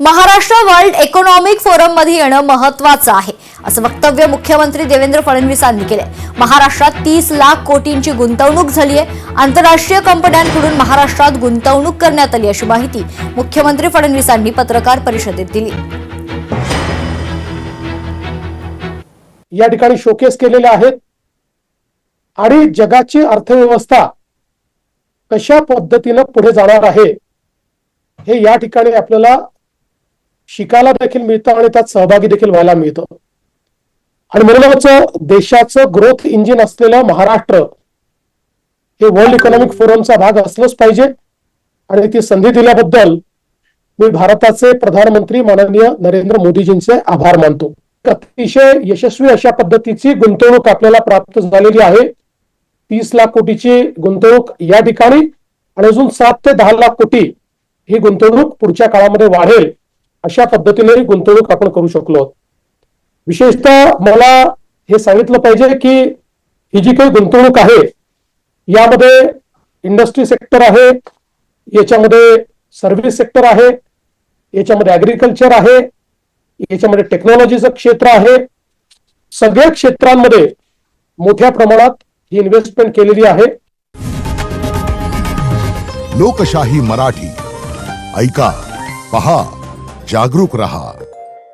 Maharashtra world economic forum मध्ये येणं महत्त्वाचं आहे असं वक्तव्य मुख्यमंत्री देवेंद्र फडणवीसांनी केले। महाराष्ट्रात 30 लाख कोटींची गुंतवणूक झाली आहे। आंतरराष्ट्रीय कंपन्यांकडून महाराष्ट्रात गुंतवणूक करण्यात आली अशी माहिती मुख्यमंत्री फडणवीसांनी पत्रकार परिषदेत दिली। या ठिकाणी शोकेस केलेले आहेत आणि जगाची अर्थव्यवस्था कशा पद्धतीने पुढे जाणार आहे हे या ठिकाणी आपल्याला शिकायला देखील मिळतं आणि त्यात सहभागी देखील व्हायला मिळतं। आणि म्हणूनच देशाचं ग्रोथ इंजिन असलेलं महाराष्ट्र हे वर्ल्ड इकॉनॉमिक फोरमचा भाग असलंच पाहिजे आणि ती संधी दिल्याबद्दल मी भारताचे प्रधानमंत्री माननीय नरेंद्र मोदीजींचे आभार मानतो। अतिशय यशस्वी अशा पद्धतीची गुंतवणूक आपल्याला प्राप्त झालेली आहे। 30 लाख कोटीची गुंतवणूक या ठिकाणी आणि अजून 7 ते 10 लाख कोटी ही गुंतवणूक पुढच्या काळामध्ये वाढेल अशा पद्धतीने गुंतवणूक आपण करू शकलो। विशेषतः मला हे सांगितलं पाहिजे की ही जी काही गुंतवणूक आहे यामध्ये इंडस्ट्री सेक्टर आहे, याच्यामध्ये सर्व्हिस सेक्टर आहे, याच्यामध्ये ऍग्रीकल्चर आहे, याच्यामध्ये टेक्नॉलॉजीचं क्षेत्र आहे। सगळ्या क्षेत्रांमध्ये मोठ्या प्रमाणात ही इन्व्हेस्टमेंट केलेली आहे। लोकशाही मराठी ऐका, पहा, जागरूक रहा।